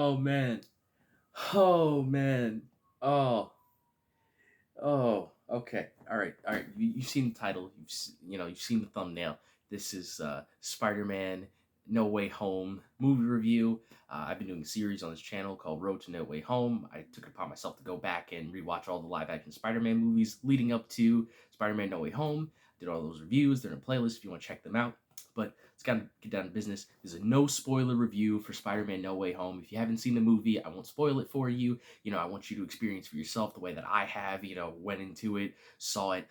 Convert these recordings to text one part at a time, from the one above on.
Oh man. Oh man. Oh. Oh. Okay. All right. All right. You've seen the title. You've seen the thumbnail. This is Spider-Man No Way Home movie review. I've been doing a series on this channel called Road to No Way Home. I took it upon myself to go back and rewatch all the live-action Spider-Man movies leading up to Spider-Man No Way Home. Did all those reviews. They're in a playlist if you want to check them out. But let's gotta get down to business. There's a no spoiler review for Spider-Man No Way Home. If you haven't seen the movie, I won't spoil it for you. I want you to experience for yourself the way that I have. Went into it, saw it,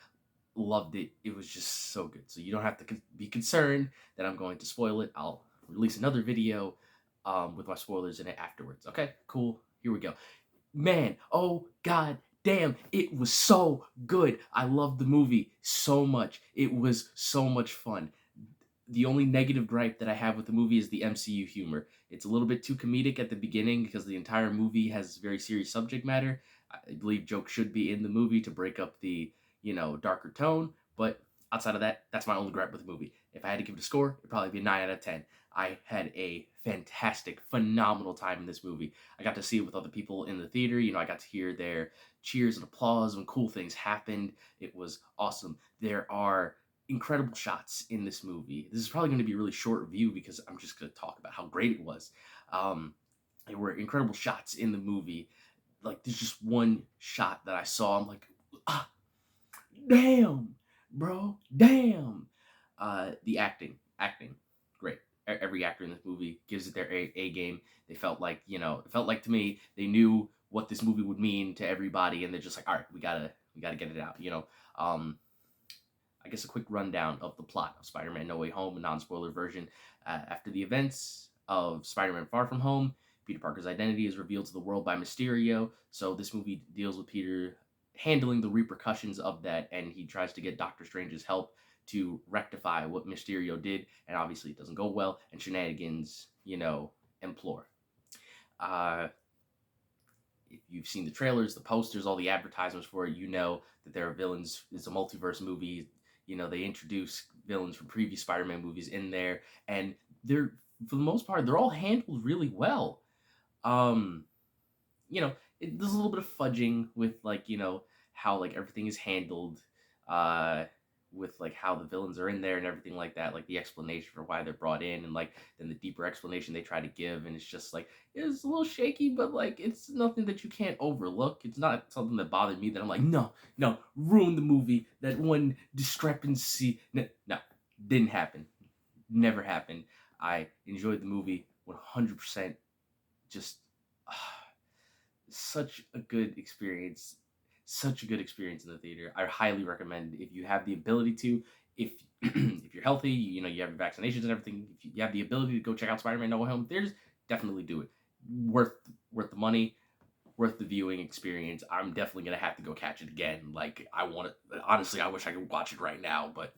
loved it. It was just so good. So you don't have to be concerned that I'm going to spoil it. I'll release another video with my spoilers in it afterwards. Okay, cool. Here we go. Man, oh god damn, it was so good. I loved the movie so much. It was so much fun. The only negative gripe that I have with the movie is the MCU humor. It's a little bit too comedic at the beginning because the entire movie has very serious subject matter. I believe jokes should be in the movie to break up the, darker tone. But outside of that, that's my only gripe with the movie. If I had to give it a score, it'd probably be a 9 out of 10. I had a fantastic, phenomenal time in this movie. I got to see it with other people in the theater. I got to hear their cheers and applause when cool things happened. It was awesome. There are incredible shots in this movie. This is probably going to be a really short review because I'm just going to talk about how great it was. There were incredible shots in the movie. Like, there's just one shot that I saw. I'm like, ah, damn, bro, damn. The acting, great. Every actor in this movie gives it their A game. They felt like, it felt like to me they knew what this movie would mean to everybody, and they're just like, all right, we gotta get it out. I guess a quick rundown of the plot of Spider-Man No Way Home, a non-spoiler version. After the events of Spider-Man Far From Home, Peter Parker's identity is revealed to the world by Mysterio. So this movie deals with Peter handling the repercussions of that, and he tries to get Doctor Strange's help to rectify what Mysterio did, and obviously it doesn't go well, and shenanigans, implore. If you've seen the trailers, the posters, all the advertisements for it, you know that there are villains. It's a multiverse movie. They introduce villains from previous Spider-Man movies in there, and they're, for the most part, they're all handled really well. Um, there's a little bit of fudging with, like, how, like, everything is handled, uh, with, like, how the villains are in there and everything like that, like the explanation for why they're brought in, and, like, then the deeper explanation they try to give, and it's just like, it's a little shaky, but, like, it's nothing that you can't overlook. It's not something that bothered me that I'm like, no, ruin the movie. That one discrepancy, no, didn't happen, never happened. I enjoyed the movie 100%. Just such a good experience. Such a good experience in the theater. I highly recommend, if you have the ability to, if if you're healthy, you have your vaccinations and everything, if you have the ability to go check out Spider-Man No Way Home theaters, definitely do it. Worth the money, worth the viewing experience. I'm definitely gonna have to go catch it again. Like, I want it. Honestly, I wish I could watch it right now, but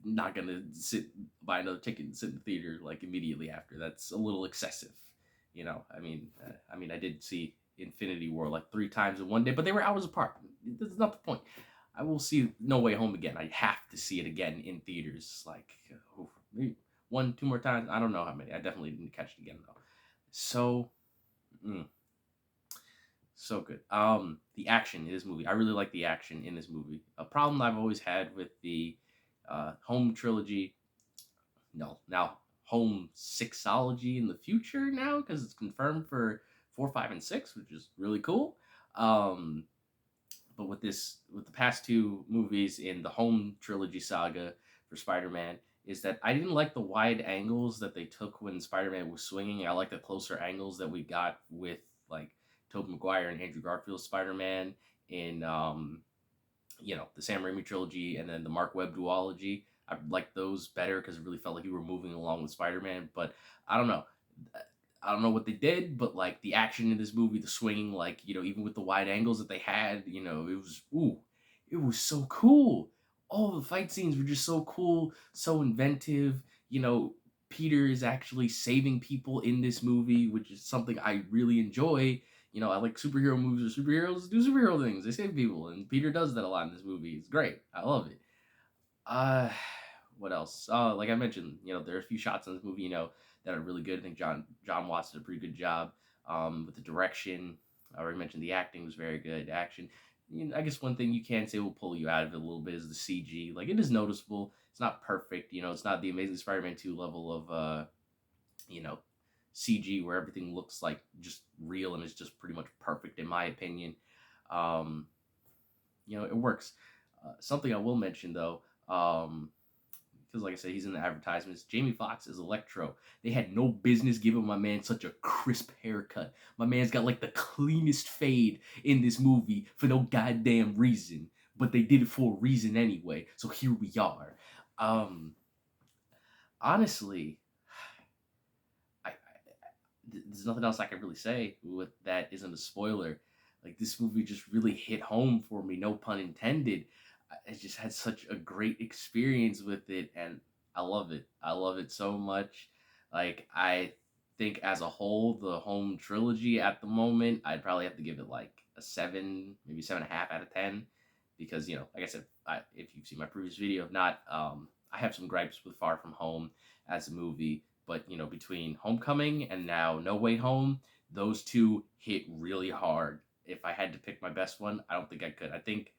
not gonna buy another ticket and sit in the theater like immediately after. That's a little excessive. I did see Infinity War like 3 times in one day, but they were hours apart. That's not the point. I will see No Way Home again. I have to see it again in theaters. Like, maybe 1, 2 more times. I don't know how many. I definitely didn't catch it again though. So, so good. The action in this movie. I really like the action in this movie. A problem I've always had with the Home trilogy. No, now Home Sixology in the future now, because it's confirmed for 4, 5, and 6, which is really cool. But with the past 2 movies in the Home trilogy saga for Spider-Man, is that I didn't like the wide angles that they took when Spider-Man was swinging. I like the closer angles that we got with, like, Tobey Maguire and Andrew Garfield's Spider-Man in the Sam Raimi trilogy, and then the Mark Webb duology. I liked those better because it really felt like you were moving along with Spider-Man. But I don't know. I don't know what they did, but, like, the action in this movie, the swinging, like, even with the wide angles that they had, it was so cool. All the fight scenes were just so cool, so inventive. Peter is actually saving people in this movie, which is something I really enjoy. I like superhero movies where superheroes do superhero things. They save people, and Peter does that a lot in this movie. It's great. I love it. Uh, What else? Like I mentioned, there are a few shots in this movie, that are really good. I think John Watts did a pretty good job with the direction. I already mentioned the acting was very good. Action. I guess one thing you can say will pull you out of it a little bit is the CG. Like it is noticeable. It's not perfect. It's not the Amazing Spider-Man 2 level of you know, CG where everything looks like just real and is just pretty much perfect in my opinion. Um, it works. Something I will mention though, because like I said, he's in the advertisements. Jamie Foxx is Electro. They had no business giving my man such a crisp haircut. My man's got like the cleanest fade in this movie for no goddamn reason, but they did it for a reason anyway. So here we are. Um, Honestly, there's nothing else I can really say with that isn't a spoiler. Like this movie just really hit home for me, no pun intended. I just had such a great experience with it, and I love it. I love it so much. Like I think as a whole, the home trilogy at the moment, I'd probably have to give it like a 7, maybe 7.5 out of 10, because like I said, if you've seen my previous video, if not, I have some gripes with Far From Home as a movie, but between Homecoming and now No Way Home, those two hit really hard. If I had to pick my best one, I don't think I could. I think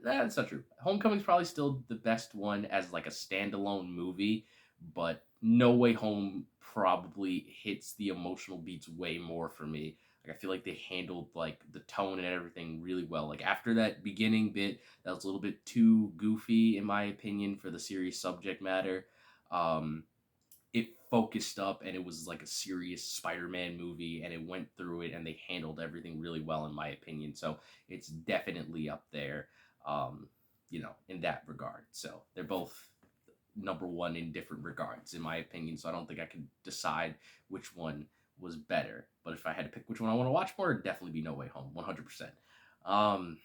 that's not true. Homecoming's probably still the best one as like a standalone movie, but No Way Home probably hits the emotional beats way more for me. Like I feel like they handled like the tone and everything really well. Like after that beginning bit that was a little bit too goofy in my opinion for the serious subject matter. Um, it focused up and it was like a serious Spider-Man movie and it went through it and they handled everything really well in my opinion. So it's definitely up there, in that regard. So they're both number one in different regards in my opinion. So I don't think I could decide which one was better. But if I had to pick which one I want to watch more, it'd definitely be No Way Home, 100%. Um,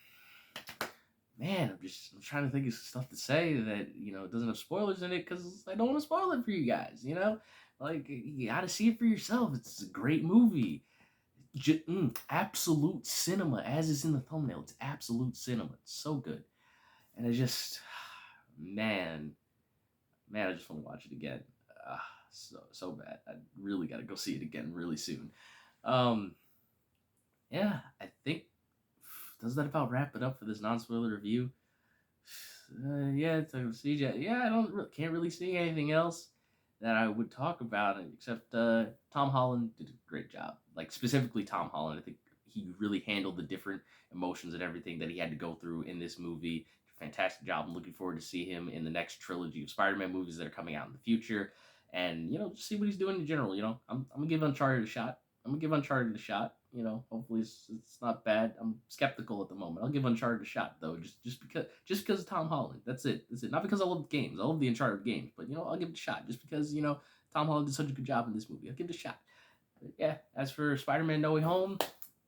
Man, I'm trying to think of stuff to say that doesn't have spoilers in it because I don't want to spoil it for you guys. Like you got to see it for yourself. It's a great movie. Absolute cinema, as is in the thumbnail. It's absolute cinema. It's so good, and I just, man, I just want to watch it again. So bad. I really got to go see it again really soon. Um, yeah, I think does that about wrap it up for this non-spoiler review? Yeah, it's a CJ. Yeah, can't really see anything else that I would talk about except Tom Holland did a great job. Like specifically Tom Holland, I think he really handled the different emotions and everything that he had to go through in this movie. Fantastic job. I'm looking forward to see him in the next trilogy of Spider-Man movies that are coming out in the future, and just see what he's doing in general. I'm gonna give Uncharted a shot. Hopefully it's not bad. I'm skeptical at the moment. I'll give Uncharted a shot though, just because of Tom Holland. That's it. Not because I love the games. I love the Uncharted games, but I'll give it a shot just because Tom Holland did such a good job in this movie. I'll give it a shot. But yeah. As for Spider-Man: No Way Home,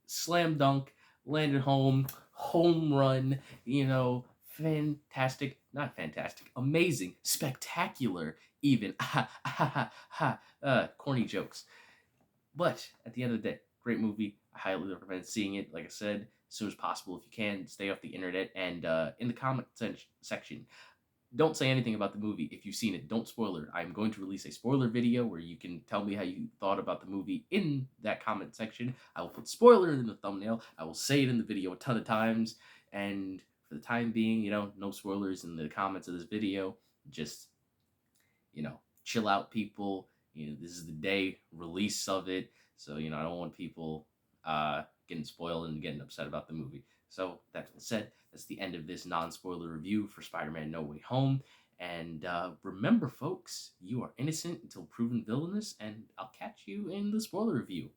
slam dunk, landed home run. Fantastic, not fantastic, amazing, spectacular, even. Corny jokes. But at the end of the day, great movie. I highly recommend seeing it. Like I said, as soon as possible if you can. Stay off the internet and in the comment section. Don't say anything about the movie if you've seen it. Don't spoil it. I'm going to release a spoiler video where you can tell me how you thought about the movie in that comment section. I will put spoiler in the thumbnail. I will say it in the video a ton of times. And for the time being, no spoilers in the comments of this video. Just, chill out, people. This is the day release of it. So, I don't want people getting spoiled and getting upset about the movie. So, that being said, that's the end of this non-spoiler review for Spider-Man No Way Home. And remember, folks, you are innocent until proven villainous, and I'll catch you in the spoiler review.